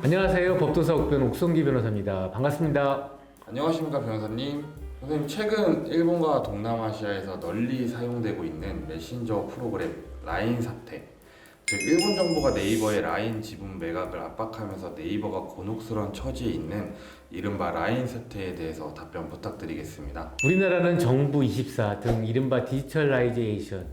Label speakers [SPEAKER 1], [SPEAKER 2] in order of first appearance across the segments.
[SPEAKER 1] 안녕하세요. 법도사 옥변 옥성기 변호사입니다. 반갑습니다.
[SPEAKER 2] 안녕하십니까 변호사님. 선생님, 최근 일본과 동남아시아에서 널리 사용되고 있는 메신저 프로그램 라인 사태, 즉 일본 정부가 네이버의 라인 지분 매각을 압박하면서 네이버가 곤혹스러운 처지에 있는 이른바 라인 사태에 대해서 답변 부탁드리겠습니다.
[SPEAKER 1] 우리나라는 정부 24 등 이른바 디지털라이제이션,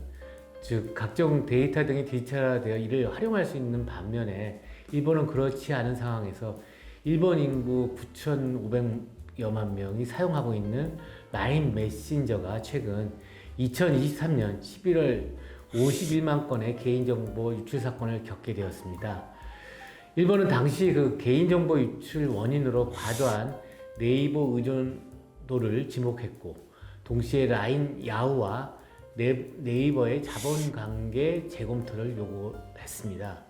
[SPEAKER 1] 즉 각종 데이터 등이 디지털화되어 이를 활용할 수 있는 반면에 일본은 그렇지 않은 상황에서 일본 인구 9,500여만 명이 사용하고 있는 라인 메신저가 최근 2023년 11월 51만 건의 개인정보 유출 사건을 겪게 되었습니다. 일본은 당시 그 개인정보 유출 원인으로 과도한 네이버 의존도를 지목했고, 동시에 라인 야후와 네이버의 자본관계 재검토를 요구했습니다.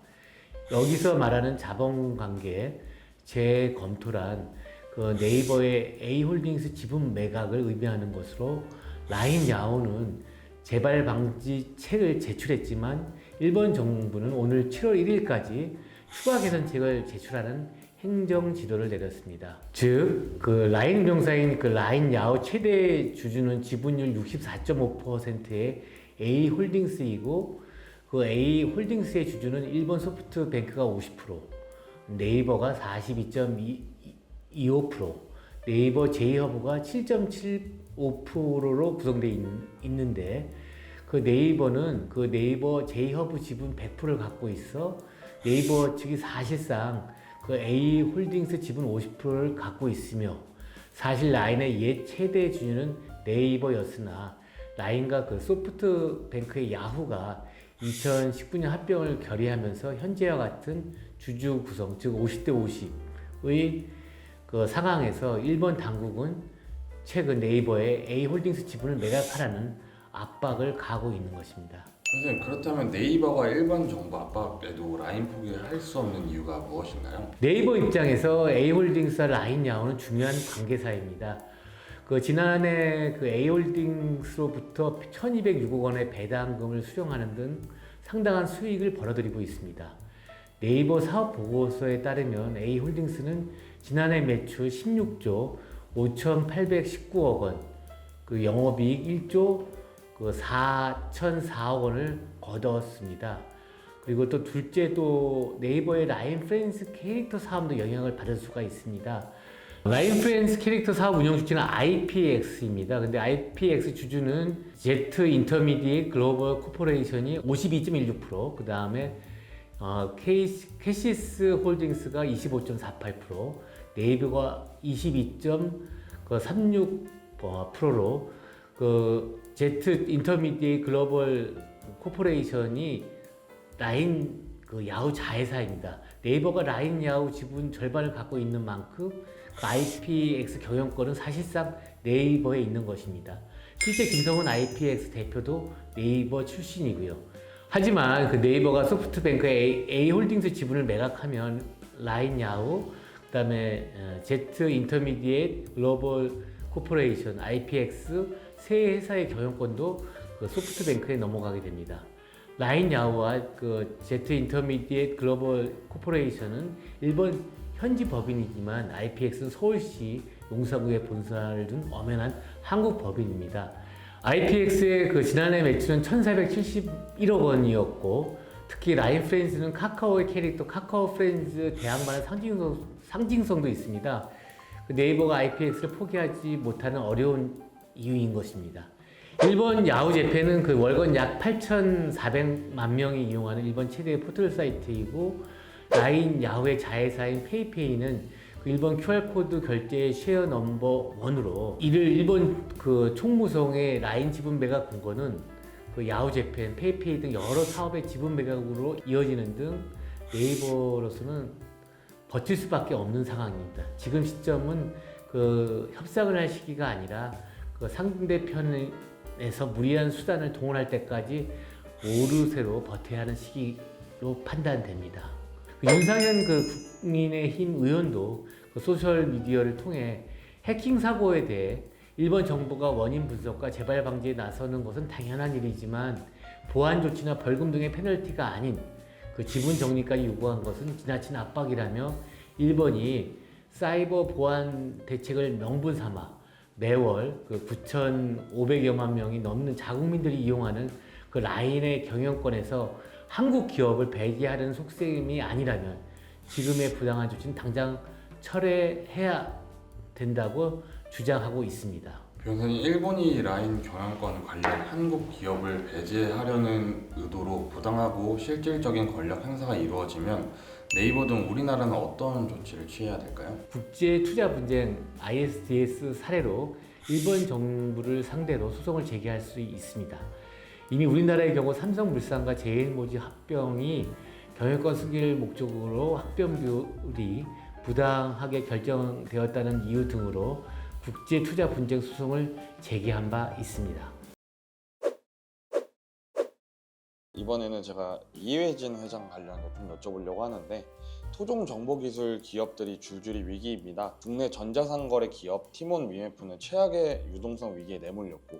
[SPEAKER 1] 여기서 말하는 자본관계 재검토란 그 네이버의 A홀딩스 지분 매각을 의미하는 것으로, 라인 야후는 재발 방지 책을 제출했지만 일본 정부는 오늘 7월 1일까지 추가 개선책을 제출하는 행정 지도를 내렸습니다. 즉, 그 라인 운영사인 그 라인 야후 최대 주주는 지분율 64.5%의 A홀딩스이고, 그 A홀딩스의 주주는 일본 소프트뱅크가 50%, 네이버가 42.25%, 네이버 제이허브가 7.75%로 구성되어 있는데, 그 네이버는 그 네이버 제이허브 지분 100%를 갖고 있어 네이버 측이 사실상 그 A홀딩스 지분 50%를 갖고 있으며, 사실 라인의 옛 최대 주주는 네이버였으나 라인과 그 소프트뱅크의 야후가 2019년 합병을 결의하면서 현재와 같은 주주 구성, 즉 50대 50의 그 상황에서 일본 당국은 최근 네이버의 A홀딩스 지분을 매각하라는 압박을 가하고 있는 것입니다.
[SPEAKER 2] 선생님, 그렇다면 네이버가 일본 정부 압박에도 라인 포기를 할 수 없는 이유가 무엇인가요?
[SPEAKER 1] 네이버 입장에서 A홀딩스와 라인 야후는 중요한 관계사입니다. 그 지난해 그 A홀딩스로부터 1,206억 원의 배당금을 수령하는 등 상당한 수익을 벌어들이고 있습니다. 네이버 사업 보고서에 따르면 A홀딩스는 지난해 매출 16조 5,819억 원, 그 영업이익 1조 그 4,004억 원을 거뒀습니다. 그리고 또 둘째, 또 네이버의 라인 프렌즈 캐릭터 사업도 영향을 받을 수가 있습니다. 라인 프렌즈 캐릭터 사업 운영 주체는 IPX입니다. 근데 IPX 주주는 제트 인터미디에이트 글로벌 코퍼레이션이 52.16%, 그 다음에 캐시스 홀딩스가 25.48%, 네이버가 22.36%로 그 제트 인터미디에이트 글로벌 코퍼레이션이 라인 그 야후 자회사입니다. 네이버가 라인 야후 지분 절반을 갖고 있는 만큼 그 IPX 경영권은 사실상 네이버에 있는 것입니다. 실제 김성훈 IPX 대표도 네이버 출신이고요. 하지만 그 네이버가 소프트뱅크의 A홀딩스 지분을 매각하면 라인 야후, 그 다음에 제트 인터미디에이트 글로벌 코퍼레이션 IPX 세 회사의 경영권도 그 소프트뱅크에 넘어가게 됩니다. 라인 야후와 그 제트 인터미디에이트 글로벌 코퍼레이션은 일본 현지 법인이지만 IPX는 서울시 용사구에 본사를 둔 엄연한 한국 법인입니다. IPX의 그 지난해 매출은 1,471억 원이었고, 특히 라인 프렌즈는 카카오의 캐릭터 카카오 프렌즈 대항마는 상징성도 있습니다. 그 네이버가 IPX를 포기하지 못하는 어려운 이유인 것입니다. 일본 야후 재팬은 그 월간 약 8,400만 명이 이용하는 일본 최대의 포털 사이트이고, 라인 야후의 자회사인 페이페이는 그 일본 QR코드 결제 쉐어 넘버 원으로, 이를 일본 그 총무성의 라인 지분 매각 공고는 그 야후 재팬, 페이페이 등 여러 사업의 지분 매각으로 이어지는 등 네이버로서는 버틸 수밖에 없는 상황입니다. 지금 시점은 그 협상을 할 시기가 아니라 그 상대편에서 무리한 수단을 동원할 때까지 오르세로 버텨야 하는 시기로 판단됩니다. 윤상현 그 국민의힘 의원도 그 소셜미디어를 통해 해킹 사고에 대해 일본 정부가 원인 분석과 재발 방지에 나서는 것은 당연한 일이지만, 보안 조치나 벌금 등의 페널티가 아닌 그 지분 정리까지 요구한 것은 지나친 압박이라며 1번이 사이버 보안 대책을 명분 삼아 매월 그 9,500여만 명이 넘는 자국민들이 이용하는 그 라인의 경영권에서 한국 기업을 배제하는 속셈이 아니라면 지금의 부당한 조치는 당장 철회해야 된다고 주장하고 있습니다.
[SPEAKER 2] 변호사님, 일본이 라인 경영권 관련 한국 기업을 배제하려는 의도로 부당하고 실질적인 권력 행사가 이루어지면 네이버 등 우리나라는 어떤 조치를 취해야 될까요?
[SPEAKER 1] 국제 투자 분쟁 ISDS 사례로 일본 정부를 상대로 소송을 제기할 수 있습니다. 이미 우리나라의 경우 삼성물산과 제일모직 합병이 경영권 승계를 목적으로 합병비율이 부당하게 결정되었다는 이유 등으로 국제 투자 분쟁 소송을 제기한 바 있습니다.
[SPEAKER 2] 이번에는 제가 이회진 회장 관련해서 좀 여쭤보려고 하는데, 토종 정보기술 기업들이 줄줄이 위기입니다. 국내 전자상거래 기업 티몬 위메프는 최악의 유동성 위기에 내몰렸고,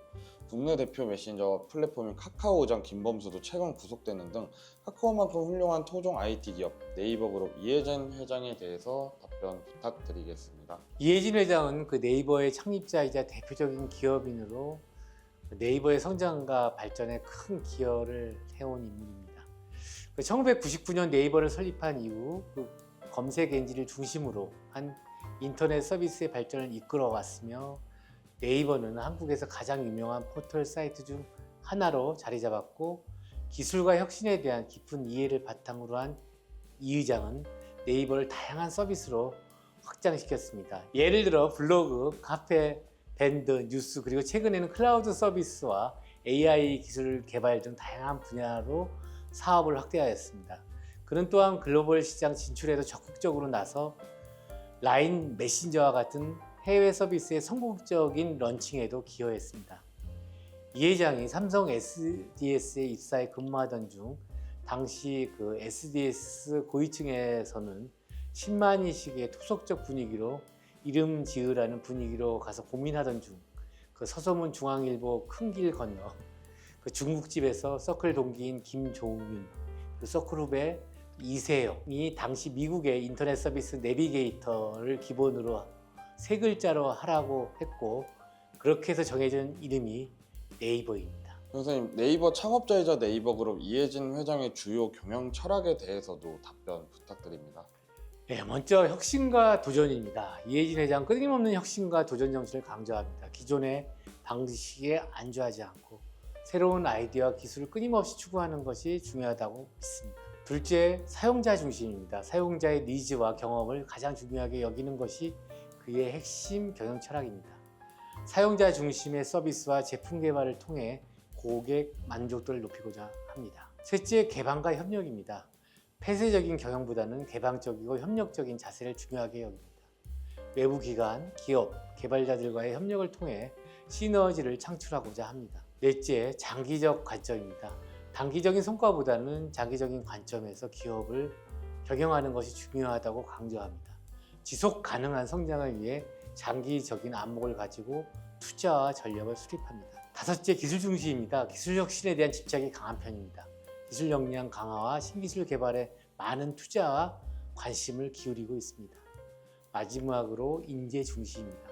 [SPEAKER 2] 국내 대표 메신저 플랫폼인 카카오장 김범수도 최근 구속되는 등 카카오만큼 훌륭한 토종 IT 기업 네이버그룹 이회진 회장에 대해서 답변 부탁드리겠습니다.
[SPEAKER 1] 이해진 회장은 그 네이버의 창립자이자 대표적인 기업인으로 네이버의 성장과 발전에 큰 기여를 해온 인물입니다. 1999년 네이버를 설립한 이후 그 검색 엔진을 중심으로 한 인터넷 서비스의 발전을 이끌어왔으며 네이버는 한국에서 가장 유명한 포털 사이트 중 하나로 자리 잡았고, 기술과 혁신에 대한 깊은 이해를 바탕으로 한 이 의장은 네이버를 다양한 서비스로 확장시켰습니다. 예를 들어 블로그, 카페, 밴드, 뉴스, 그리고 최근에는 클라우드 서비스와 AI 기술 개발 등 다양한 분야로 사업을 확대하였습니다. 그는 또한 글로벌 시장 진출에도 적극적으로 나서 라인 메신저와 같은 해외 서비스의 성공적인 런칭에도 기여했습니다. 이 회장이 삼성 SDS에 입사해 근무하던 중 당시 그 SDS 고위층에서는 10만인씩의 토속적 분위기로 이름 지으라는 분위기로 가서 고민하던 중 그 서소문 중앙일보 큰 길 건너 그 중국집에서 서클 동기인 김종윤, 그 서클 후배 이세영이 당시 미국의 인터넷 서비스 내비게이터를 기본으로 세 글자로 하라고 했고, 그렇게 해서 정해진 이름이 네이버입니다.
[SPEAKER 2] 선생님, 네이버 창업자이자 네이버그룹 이회진 회장의 주요 경영 철학에 대해서도 답변 부탁드립니다.
[SPEAKER 1] 네, 먼저 혁신과 도전입니다. 이해진 회장 끊임없는 혁신과 도전 정신을 강조합니다. 기존의 방식에 안주하지 않고 새로운 아이디어와 기술을 끊임없이 추구하는 것이 중요하다고 믿습니다. 둘째, 사용자 중심입니다. 사용자의 니즈와 경험을 가장 중요하게 여기는 것이 그의 핵심 경영 철학입니다. 사용자 중심의 서비스와 제품 개발을 통해 고객 만족도를 높이고자 합니다. 셋째, 개방과 협력입니다. 폐쇄적인 경영보다는 개방적이고 협력적인 자세를 중요하게 여깁니다. 외부 기관, 기업, 개발자들과의 협력을 통해 시너지를 창출하고자 합니다. 넷째, 장기적 관점입니다. 단기적인 성과보다는 장기적인 관점에서 기업을 경영하는 것이 중요하다고 강조합니다. 지속 가능한 성장을 위해 장기적인 안목을 가지고 투자와 전략을 수립합니다. 다섯째, 기술 중시입니다. 기술 혁신에 대한 집착이 강한 편입니다. 기술 역량 강화와 신기술 개발에 많은 투자와 관심을 기울이고 있습니다. 마지막으로 인재 중시입니다.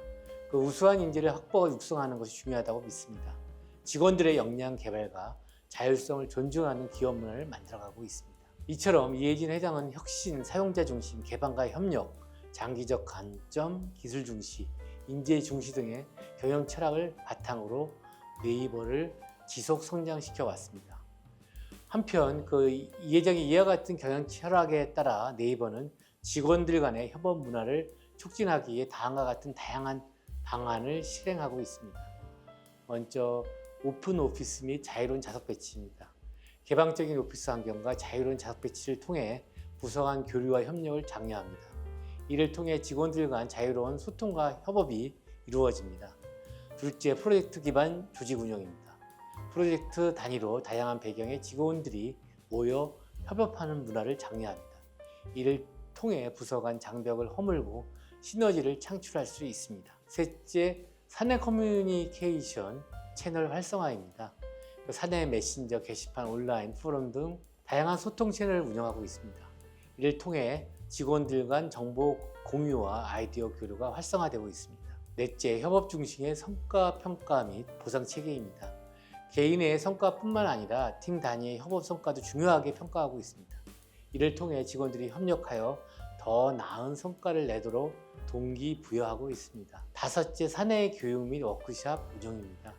[SPEAKER 1] 그 우수한 인재를 확보하고 육성하는 것이 중요하다고 믿습니다. 직원들의 역량 개발과 자율성을 존중하는 기업 문화를 만들어가고 있습니다. 이처럼 이해진 회장은 혁신, 사용자 중심, 개방과 협력, 장기적 관점, 기술 중시, 인재 중시 등의 경영 철학을 바탕으로 네이버를 지속 성장시켜 왔습니다. 한편 이 회장이 이와 같은 경영 철학에 따라 네이버는 직원들 간의 협업 문화를 촉진하기 위해 다음과 같은 다양한 방안을 실행하고 있습니다. 먼저 오픈 오피스 및 자유로운 좌석 배치입니다. 개방적인 오피스 환경과 자유로운 좌석 배치를 통해 부서 간 교류와 협력을 장려합니다. 이를 통해 직원들 간 자유로운 소통과 협업이 이루어집니다. 둘째, 프로젝트 기반 조직 운영입니다. 프로젝트 단위로 다양한 배경의 직원들이 모여 협업하는 문화를 장려합니다. 이를 통해 부서 간 장벽을 허물고 시너지를 창출할 수 있습니다. 셋째, 사내 커뮤니케이션 채널 활성화입니다. 사내 메신저, 게시판, 온라인, 포럼 등 다양한 소통 채널을 운영하고 있습니다. 이를 통해 직원들 간 정보 공유와 아이디어 교류가 활성화되고 있습니다. 넷째, 협업 중심의 성과 평가 및 보상 체계입니다. 개인의 성과뿐만 아니라 팀 단위의 협업 성과도 중요하게 평가하고 있습니다. 이를 통해 직원들이 협력하여 더 나은 성과를 내도록 동기부여하고 있습니다. 다섯째, 사내 교육 및 워크숍 운영입니다.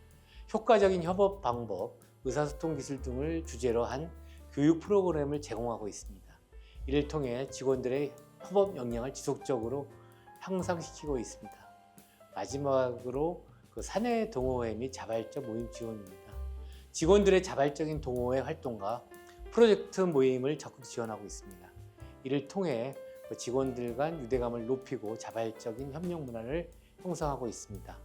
[SPEAKER 1] 효과적인 협업 방법, 의사소통 기술 등을 주제로 한 교육 프로그램을 제공하고 있습니다. 이를 통해 직원들의 협업 역량을 지속적으로 향상시키고 있습니다. 마지막으로 사내 동호회 및 자발적 모임 지원입니다. 직원들의 자발적인 동호회 활동과 프로젝트 모임을 적극 지원하고 있습니다. 이를 통해 직원들 간 유대감을 높이고 자발적인 협력 문화를 형성하고 있습니다.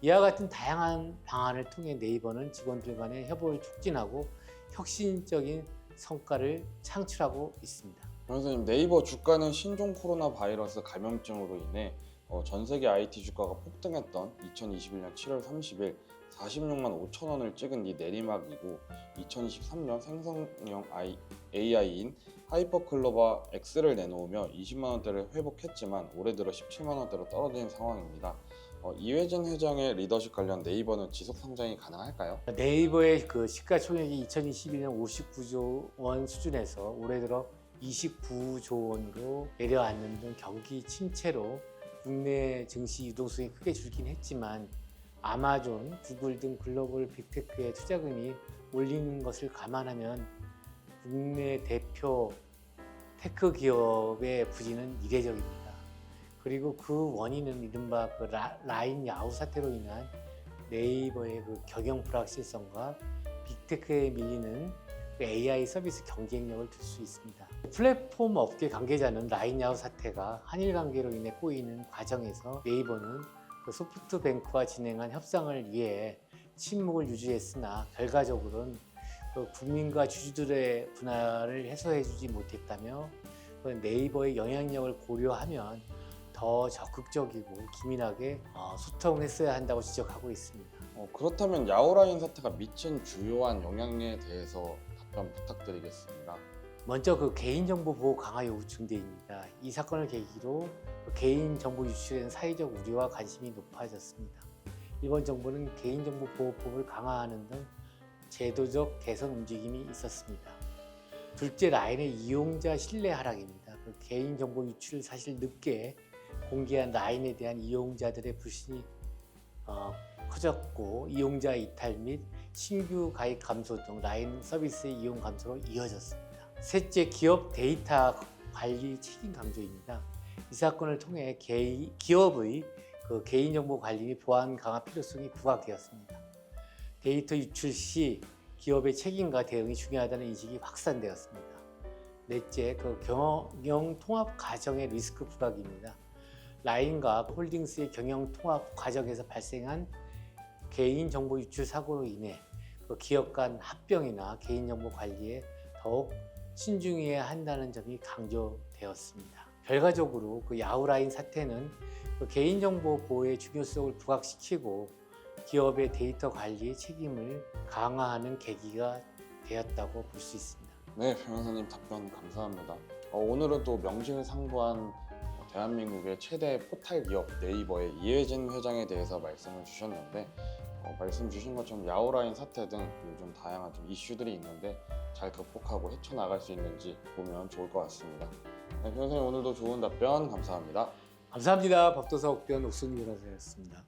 [SPEAKER 1] 이와 같은 다양한 방안을 통해 네이버는 직원들 간의 협업을 촉진하고 혁신적인 성과를 창출하고 있습니다.
[SPEAKER 2] 선생님, 네이버 주가는 신종 코로나 바이러스 감염증으로 인해 전 세계 IT 주가가 폭등했던 2021년 7월 30일 46만 5천 원을 찍은 뒤 내리막이고 2023년 생성형 AI인 하이퍼클로바 X를 내놓으며 20만 원대를 회복했지만 올해 들어 17만 원대로 떨어진 상황입니다. 이회진 회장의 리더십 관련 네이버는 지속 성장이 가능할까요?
[SPEAKER 1] 네이버의 시가총액이 2021년 59조 원 수준에서 올해 들어 29조 원으로 내려앉는 등 경기 침체로 국내 증시 유동성이 크게 줄긴 했지만 아마존, 구글 등 글로벌 빅테크의 투자금이 올리는 것을 감안하면 국내 대표 테크 기업의 부진은 이례적입니다. 그리고 그 원인은 이른바 라인 야후 사태로 인한 네이버의 경영 불확실성과 빅테크에 밀리는 AI 서비스 경쟁력을 둘 수 있습니다. 플랫폼 업계 관계자는 라인 야후 사태가 한일 관계로 인해 꼬이는 과정에서 네이버는 소프트뱅크와 진행한 협상을 위해 침묵을 유지했으나 결과적으로는 국민과 주주들의 분할을 해소해주지 못했다며 네이버의 영향력을 고려하면 더 적극적이고 기민하게 소통했어야 한다고 지적하고 있습니다.
[SPEAKER 2] 그렇다면 야후라인 사태가 미친 주요한 영향에 대해서 답변 부탁드리겠습니다.
[SPEAKER 1] 먼저 개인정보 보호 강화 요구 중대입니다. 이 사건을 계기로 개인정보 유출에 대한 사회적 우려와 관심이 높아졌습니다. 일본 정부는 개인정보 보호법을 강화하는 등 제도적 개선 움직임이 있었습니다. 둘째, 라인의 이용자 신뢰 하락입니다. 개인정보 유출을 사실 늦게 공개한 라인에 대한 이용자들의 불신이 커졌고 이용자 이탈 및 신규 가입 감소 등 라인 서비스의 이용 감소로 이어졌습니다. 셋째, 기업 데이터 관리 책임 강조입니다. 이 사건을 통해 기업의 개인정보 관리 및 보안 강화 필요성이 부각되었습니다. 데이터 유출 시 기업의 책임과 대응이 중요하다는 인식이 확산되었습니다. 넷째, 경영 통합 과정의 리스크 부각입니다. 라인과 홀딩스의 경영 통합 과정에서 발생한 개인정보 유출 사고로 인해 기업 간 합병이나 개인정보 관리에 더욱 신중해야 한다는 점이 강조되었습니다. 결과적으로 야후라인 사태는 개인정보 보호의 중요성을 부각시키고 기업의 데이터 관리의 책임을 강화하는 계기가 되었다고 볼 수 있습니다.
[SPEAKER 2] 네, 변호사님 답변 감사합니다. 오늘은 또 명실상부한 대한민국의 최대 포탈 기업 네이버의 이회진 회장에 대해서 말씀을 주셨는데 말씀 주신 것처럼 야후라인 사태 등 요즘 다양한 이슈들이 있는데 잘 극복하고 헤쳐나갈 수 있는지 보면 좋을 것 같습니다. 네, 변호사님 오늘도 좋은 답변 감사합니다.
[SPEAKER 1] 감사합니다. 법도사 옥변 옥순 변호사였습니다.